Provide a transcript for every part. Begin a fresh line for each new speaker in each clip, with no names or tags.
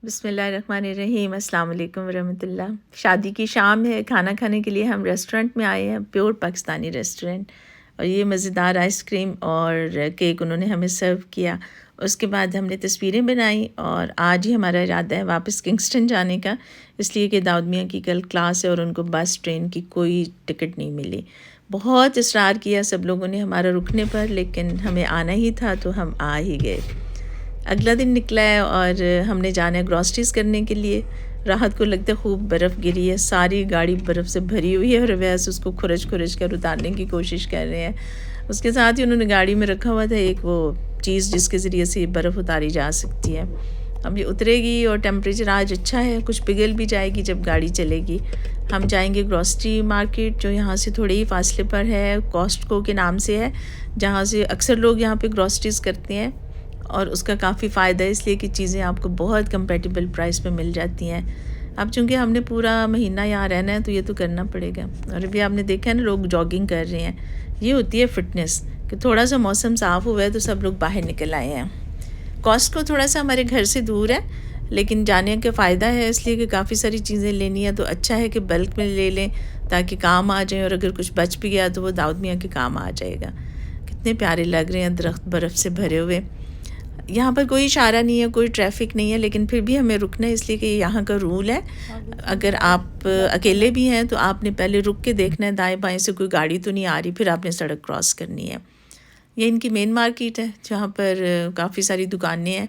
बिस्मिल्लाहिर्रहमानिर्रहीम, अस्सलाम वालेकुम वरहमतुल्लाह। शादी की शाम है, खाना खाने के लिए हम रेस्टोरेंट में आए हैं, प्योर पाकिस्तानी रेस्टोरेंट। और ये मज़ेदार आइसक्रीम और केक उन्होंने हमें सर्व किया। उसके बाद हमने तस्वीरें बनाई और आज ही हमारा इरादा है वापस किंगस्टन जाने का, इसलिए कि दाऊद मियाँ की कल क्लास है और उनको बस ट्रेन की कोई टिकट नहीं मिली। बहुत इसरार किया सब लोगों ने हमारा रुकने पर, लेकिन हमें आना ही था तो हम आ ही गए। अगला दिन निकला है और हमने जाना है ग्रॉसरीज करने के लिए। राहत को लगता है खूब बर्फ़ गिरी है, सारी गाड़ी बर्फ़ से भरी हुई है और अवैस उसको खुरच खुरच कर उतारने की कोशिश कर रहे हैं। उसके साथ ही उन्होंने गाड़ी में रखा हुआ था एक वो चीज़ जिसके ज़रिए से बर्फ़ उतारी जा सकती है। अब ये उतरेगी और टेम्परेचर आज अच्छा है, कुछ पिघल भी जाएगी जब गाड़ी चलेगी। हम जाएंगे ग्रॉसरी मार्केट जो यहाँ से थोड़े ही फासले पर है, कॉस्टको के नाम से है, जहाँ से अक्सर लोग यहाँ पे ग्रॉसरीज करते हैं और उसका काफ़ी फ़ायदा है इसलिए कि चीज़ें आपको बहुत कंपेटिबल प्राइस पे मिल जाती हैं। अब चूँकि हमने पूरा महीना यहाँ रहना है तो ये तो करना पड़ेगा। और अभी आपने देखा है ना, लोग जॉगिंग कर रहे हैं। ये होती है फ़िटनेस कि थोड़ा सा मौसम साफ़ हुआ है तो सब लोग बाहर निकल आए हैं। कॉस्टको थोड़ा सा हमारे घर से दूर है, लेकिन जाने का फ़ायदा है इसलिए कि काफ़ी सारी चीज़ें लेनी है तो अच्छा है कि बल्क में ले लें ताकि काम आ जाए, और अगर कुछ बच भी गया तो वो दाऊद मियाँ के काम आ जाएगा। कितने प्यारे लग रहे हैं दरख्त बर्फ़ से भरे हुए। यहाँ पर कोई इशारा नहीं है, कोई ट्रैफिक नहीं है, लेकिन फिर भी हमें रुकना है इसलिए कि यहाँ का रूल है। अगर आप अकेले भी हैं तो आपने पहले रुक के देखना है दाएं बाएं से कोई गाड़ी तो नहीं आ रही, फिर आपने सड़क क्रॉस करनी है। ये इनकी मेन मार्केट है जहाँ पर काफ़ी सारी दुकानें हैं।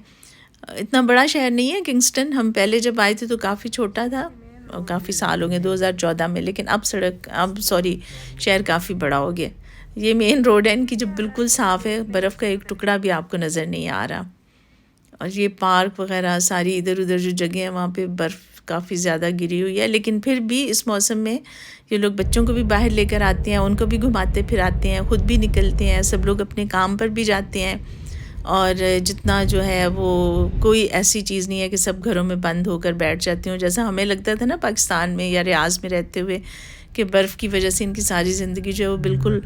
इतना बड़ा शहर नहीं है किंगस्टन। हम पहले जब आए थे तो काफ़ी छोटा था और काफ़ी साल हो गए 2014 में, लेकिन अब शहर काफ़ी बड़ा हो गया। ये मेन रोड है इनकी जो बिल्कुल साफ़ है, बर्फ़ का एक टुकड़ा भी आपको नज़र नहीं आ रहा। और ये पार्क वगैरह सारी इधर उधर जो जगह है वहाँ पे बर्फ़ काफ़ी ज़्यादा गिरी हुई है, लेकिन फिर भी इस मौसम में ये लोग बच्चों को भी बाहर लेकर आते हैं, उनको भी घुमाते फिराते हैं, ख़ुद भी निकलते हैं, सब लोग अपने काम पर भी जाते हैं। और जितना जो है वो कोई ऐसी चीज़ नहीं है कि सब घरों में बंद होकर बैठ जाती हूँ, जैसा हमें लगता था ना पाकिस्तान में या रियाज़ में रहते हुए कि बर्फ़ की वजह से इनकी सारी ज़िंदगी जो है वो बिल्कुल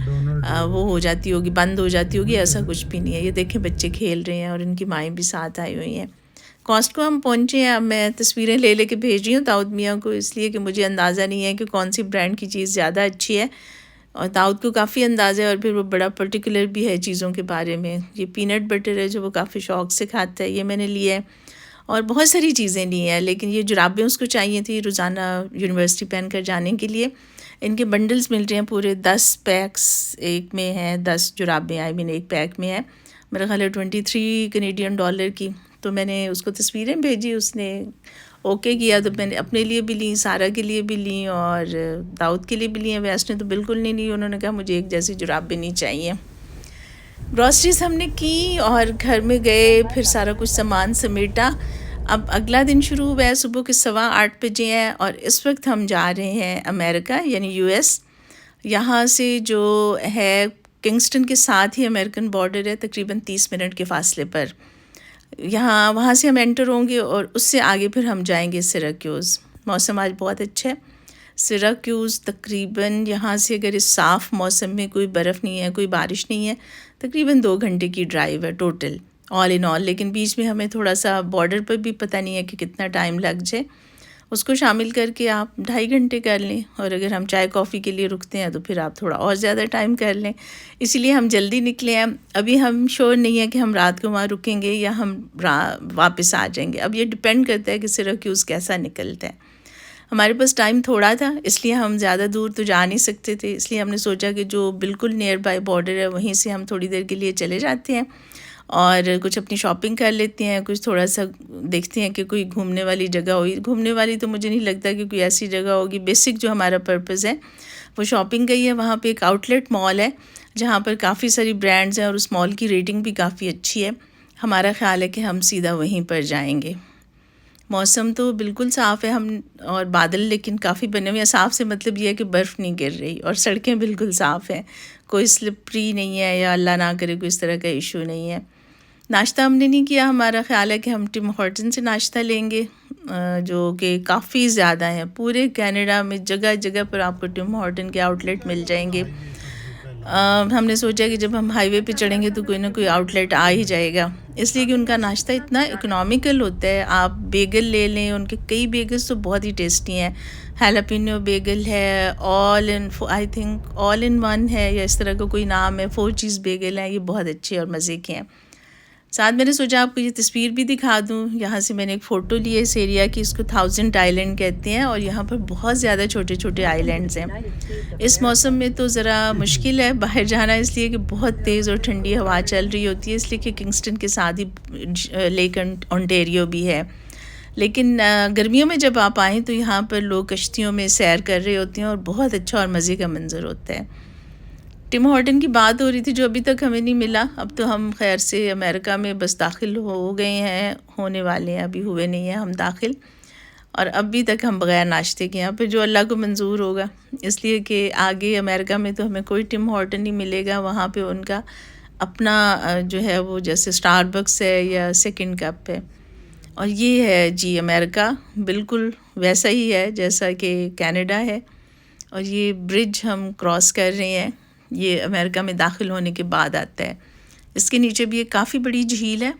वो हो जाती होगी, बंद हो जाती होगी। ऐसा कुछ भी नहीं है। ये देखें बच्चे खेल रहे हैं और इनकी माएँ भी साथ आई हुई हैं। कॉस्टको हम पहुँचे हैं। अब मैं तस्वीरें ले लेके भेज रही हूँ दाऊद मियाँ को, इसलिए कि मुझे अंदाज़ा नहीं है कि कौन सी ब्रांड की चीज़ ज़्यादा अच्छी है, और दाऊद को काफ़ी अंदाज़ा है और फिर वो बड़ा पर्टिकुलर भी है चीज़ों के बारे में। ये पीनट बटर है जो वो काफ़ी शौक़ से खाता है, ये मैंने लिया है। और बहुत सारी चीज़ें ली हैं, लेकिन ये जुराबें उसको चाहिए थी रोज़ाना यूनिवर्सिटी पहन कर जाने के लिए। इनके बंडल्स मिल रहे हैं पूरे 10 पैक्स एक में हैं, 10 जुराबें आई मीन एक पैक में है। मेरा ख्याल है 23 कनेडियन डॉलर की। तो मैंने उसको तस्वीरें भेजी, उसने ओके किया, तो मैंने अपने लिए भी ली, सारा के लिए भी ली और दाऊद के लिए भी ली हैं। वैसे तो बिल्कुल नहीं ली, उन्होंने कहा मुझे एक जैसी जुराबें नहीं चाहिए। ग्रॉसरीज हमने की और घर में गए, फिर सारा कुछ सामान समेटा। अब अगला दिन शुरू हुआ है, सुबह के 8:15 बजे हैं और इस वक्त हम जा रहे हैं अमेरिका यानी यूएस। यहाँ से जो है किंगस्टन के साथ ही अमेरिकन बॉर्डर है, तकरीबन 30 मिनट के फासले पर। वहाँ से हम एंटर होंगे और उससे आगे फिर हम जाएंगे सिराक्यूज़। मौसम आज बहुत अच्छा है। सिराक्यूज़ तकरीबन यहाँ से अगर इस साफ़ मौसम में कोई बर्फ़ नहीं है, कोई बारिश नहीं है, तकरीबन 2 घंटे की ड्राइव है टोटल ऑल इन ऑल। लेकिन बीच में हमें थोड़ा सा बॉर्डर पर भी पता नहीं है कि कितना टाइम लग जाए, उसको शामिल करके आप 2.5 घंटे कर लें। और अगर हम चाय कॉफ़ी के लिए रुकते हैं तो फिर आप थोड़ा और ज़्यादा टाइम कर लें, इसीलिए हम जल्दी निकले हैं। अभी हम श्योर नहीं है कि हम रात को वहाँ रुकेंगे या हम वापस आ जाएंगे। अब ये डिपेंड करता है कि सिराक्यूज़ कैसा निकलता है। हमारे पास टाइम थोड़ा था, इसलिए हम ज़्यादा दूर तो जा नहीं सकते थे, इसलिए हमने सोचा कि जो बिल्कुल नियर बाय बॉर्डर है वहीं से हम थोड़ी देर के लिए चले जाते हैं और कुछ अपनी शॉपिंग कर लेते हैं, कुछ थोड़ा सा देखते हैं कि कोई घूमने वाली जगह होगी। घूमने वाली तो मुझे नहीं लगता कि कोई ऐसी जगह होगी, बेसिक जो हमारा पर्पज़ है वो शॉपिंग का ही है। वहाँ पे एक आउटलेट मॉल है जहाँ पर काफ़ी सारी ब्रांड्स हैं और उस मॉल की रेटिंग भी काफ़ी अच्छी है। हमारा ख़्याल है कि हम सीधा वहीं पर जाएंगे। मौसम तो बिल्कुल साफ़ है, हम और बादल लेकिन काफ़ी बने हुए हैं। साफ़ से मतलब ये है कि बर्फ़ नहीं गिर रही और सड़कें बिल्कुल साफ़ हैं, कोई स्लिपरी नहीं है या अल्लाह ना करे कोई इस तरह का इशू नहीं है। नाश्ता हमने नहीं किया, हमारा ख़्याल है कि हम टिम हॉर्टन से नाश्ता लेंगे, जो कि काफ़ी ज़्यादा है। पूरे कनाडा में जगह जगह पर आपको टिम हॉर्टन के आउटलेट मिल जाएंगे। हमने सोचा कि जब हम हाईवे पे चढ़ेंगे तो कोई ना कोई आउटलेट आ ही जाएगा, इसलिए कि उनका नाश्ता इतना इकोनॉमिकल होता है। आप बेगल ले लें, उनके कई बेगल्स तो बहुत ही टेस्टी हैं। हैलापिनो बेगल है, all in I think all in one है या इस तरह का कोई नाम है, 4 चीज़ बेगल हैं, ये बहुत अच्छे और मज़े के हैं। साथ मैंने सोचा आपको ये तस्वीर भी दिखा दूँ। यहाँ से मैंने एक फ़ोटो ली है इस एरिया की, इसको 1000 आइलैंड कहते हैं और यहाँ पर बहुत ज़्यादा छोटे छोटे आइलैंड्स हैं। इस मौसम में तो ज़रा मुश्किल है बाहर जाना, इसलिए कि बहुत तेज़ और ठंडी हवा चल रही होती है, इसलिए कि किंगस्टन के साथ ही लेक ओंटारियो भी है। लेकिन गर्मियों में जब आप आएँ तो यहाँ पर लोग कश्तियों में सैर कर रहे होते हैं और बहुत अच्छा और मज़े का मंज़र होता है। टिम हॉर्टन की बात हो रही थी जो अभी तक हमें नहीं मिला। अब तो हम खैर से अमेरिका में बस दाखिल हो गए हैं, होने वाले हैं, अभी हुए नहीं हैं हम दाखिल। और अभी तक हम बग़ैर नाश्ते के यहाँ पे, जो अल्लाह को मंजूर होगा, इसलिए कि आगे अमेरिका में तो हमें कोई टिम हॉर्टन नहीं मिलेगा। वहाँ पे उनका अपना जो है वो जैसे स्टारबक्स है या सेकंड कप है। और ये है जी अमेरिका, बिल्कुल वैसा ही है जैसा कि कनाडा है। और ये ब्रिज हम क्रॉस कर रहे हैं, ये अमेरिका में दाखिल होने के बाद आता है। इसके नीचे भी एक काफ़ी बड़ी झील है,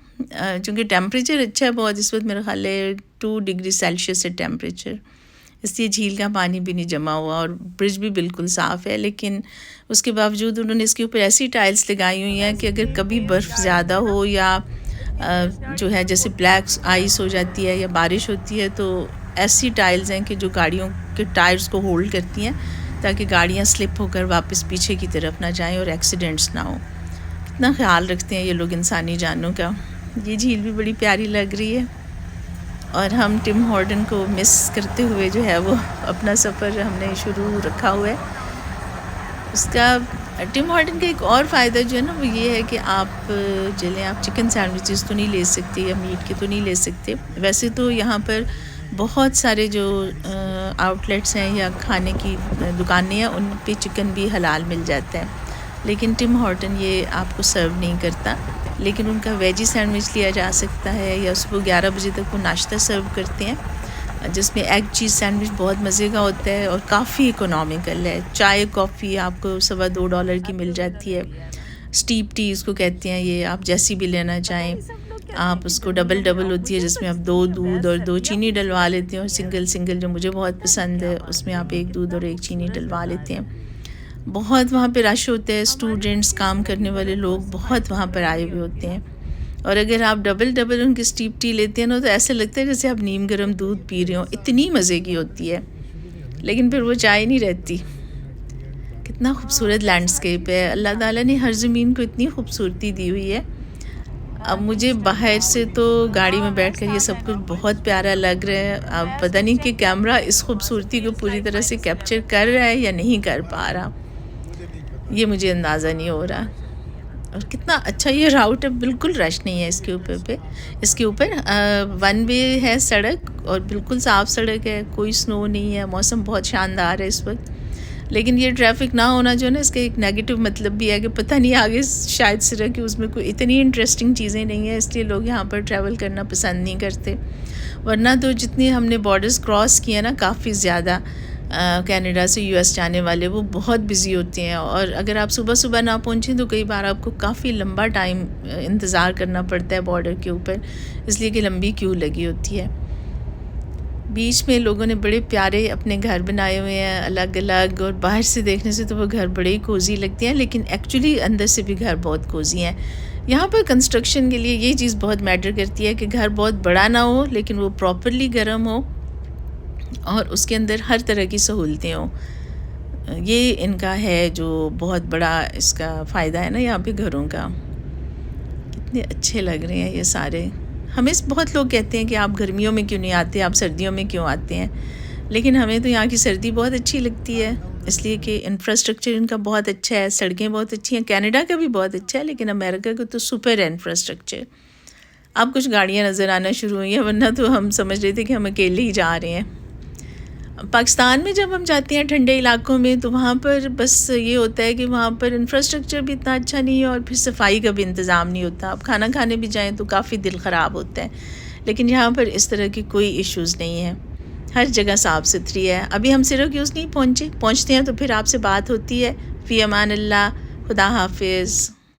चूँकि टेम्परेचर अच्छा है बहुत, इस वक्त मेरा ख्याल है 2 डिग्री सेल्सियस है टेम्परेचर, इसलिए झील का पानी भी नहीं जमा हुआ और ब्रिज भी बिल्कुल साफ़ है। लेकिन उसके बावजूद उन्होंने इसके ऊपर ऐसी टाइल्स लगाई हुई हैं कि अगर कभी बर्फ़ ज़्यादा हो या जो है जैसे ब्लैक आइस हो जाती है या बारिश होती है, तो ऐसी टाइल्स हैं कि जो गाड़ियों के टायर्स को होल्ड करती हैं ताकि गाड़ियाँ स्लिप होकर वापस पीछे की तरफ ना जाएं और एक्सीडेंट्स ना हो। कितना ख्याल रखते हैं ये लोग इंसानी जानों का। ये झील भी बड़ी प्यारी लग रही है और हम टिम हॉर्टन को मिस करते हुए जो है वो अपना सफ़र हमने शुरू रखा हुआ है। उसका टिम हॉर्टन का एक और फ़ायदा जो है ना वो ये है कि आप चलें, आप चिकन सैंडविचेस तो नहीं ले सकते या मीट के तो नहीं ले सकते। वैसे तो यहाँ पर बहुत सारे जो आउटलेट्स हैं या खाने की दुकानें हैं उन पे चिकन भी हलाल मिल जाता है, लेकिन टिम हॉर्टन ये आपको सर्व नहीं करता। लेकिन उनका वेजी सैंडविच लिया जा सकता है या सुबह 11 बजे तक वो नाश्ता सर्व करते हैं जिसमें एग चीज़ सैंडविच बहुत मज़े का होता है और काफ़ी इकोनॉमिकल है। चाय कॉफ़ी आपको $2.25 की मिल जाती है। स्टीप टी इसको कहते हैं, ये आप जैसी भी लेना चाहें। आप उसको डबल होती है जिसमें आप 2 दूध और 2 चीनी डलवा लेते हैं, और सिंगल जो मुझे बहुत पसंद है उसमें आप 1 दूध और 1 चीनी डलवा लेते हैं। बहुत वहाँ पे रश होता है, स्टूडेंट्स, काम करने वाले लोग बहुत वहाँ पर आए हुए होते हैं। और अगर आप डबल उनकी स्टीप टी लेते हैं ना तो ऐसा लगता है जैसे आप नीम गर्म दूध पी रहे हो, इतनी मज़े की होती है। लेकिन फिर वो चाय नहीं रहती। कितना खूबसूरत लैंडस्केप है, अल्लाह ताला ने हर ज़मीन को इतनी खूबसूरती दी हुई है। अब मुझे बाहर से तो गाड़ी में बैठकर ये सब कुछ बहुत प्यारा लग रहा है। अब पता नहीं कि कैमरा इस खूबसूरती को पूरी तरह से कैप्चर कर रहा है या नहीं कर पा रहा, ये मुझे अंदाज़ा नहीं हो रहा। और कितना अच्छा ये राउट है, बिल्कुल रश नहीं है इसके ऊपर 1 वे है सड़क और बिल्कुल साफ़ सड़क है, कोई स्नो नहीं है, मौसम बहुत शानदार है इस वक्त। लेकिन ये ट्रैफिक ना होना जो है ना, इसका एक नेगेटिव मतलब भी है कि पता नहीं आगे शायद सिर्फ कि उसमें कोई इतनी इंटरेस्टिंग चीज़ें नहीं है, इसलिए लोग यहाँ पर ट्रैवल करना पसंद नहीं करते। वरना तो जितनी हमने बॉर्डर्स क्रॉस किए ना, काफ़ी ज़्यादा कनाडा से यूएस जाने वाले वो बहुत बिज़ी होते हैं, और अगर आप सुबह ना पहुँचें तो कई बार आपको काफ़ी लंबा टाइम इंतज़ार करना पड़ता है बॉर्डर के ऊपर, इसलिए कि लंबी क्यू लगी होती है। बीच में लोगों ने बड़े प्यारे अपने घर बनाए हुए हैं अलग अलग, और बाहर से देखने से तो वो घर बड़े ही कोज़ी लगते हैं, लेकिन एक्चुअली अंदर से भी घर बहुत कोज़ी हैं। यहाँ पर कंस्ट्रक्शन के लिए ये चीज़ बहुत मैटर करती है कि घर बहुत बड़ा ना हो लेकिन वो प्रॉपरली गर्म हो और उसके अंदर हर तरह की सहूलतें हों। ये इनका है जो बहुत बड़ा इसका फ़ायदा है ना यहाँ पे घरों का। कितने अच्छे लग रहे हैं ये सारे। हमें बहुत लोग कहते हैं कि आप गर्मियों में क्यों नहीं आते, आप सर्दियों में क्यों आते हैं, लेकिन हमें तो यहाँ की सर्दी बहुत अच्छी लगती है, इसलिए कि इंफ्रास्ट्रक्चर इनका बहुत अच्छा है, सड़कें बहुत अच्छी हैं। कनाडा का भी बहुत अच्छा है, लेकिन अमेरिका का तो सुपर है इंफ्रास्ट्रक्चर। अब कुछ गाड़ियाँ नज़र आना शुरू हुई हैं, वरना तो हम समझ रहे थे कि हम अकेले ही जा रहे हैं। पाकिस्तान में जब हम जाते हैं ठंडे इलाकों में तो वहाँ पर बस ये होता है कि वहाँ पर इंफ्रास्ट्रक्चर भी इतना अच्छा नहीं है और फिर सफाई का भी इंतज़ाम नहीं होता। आप खाना खाने भी जाएं तो काफ़ी दिल ख़राब होता है, लेकिन यहाँ पर इस तरह की कोई इश्यूज़ नहीं है, हर जगह साफ़ सुथरी है। अभी हम सिराक्यूज़ नहीं पहुँचते हैं तो फिर आपसे बात होती है। फ़ी अमान अल्लाह, खुदा हाफिज़।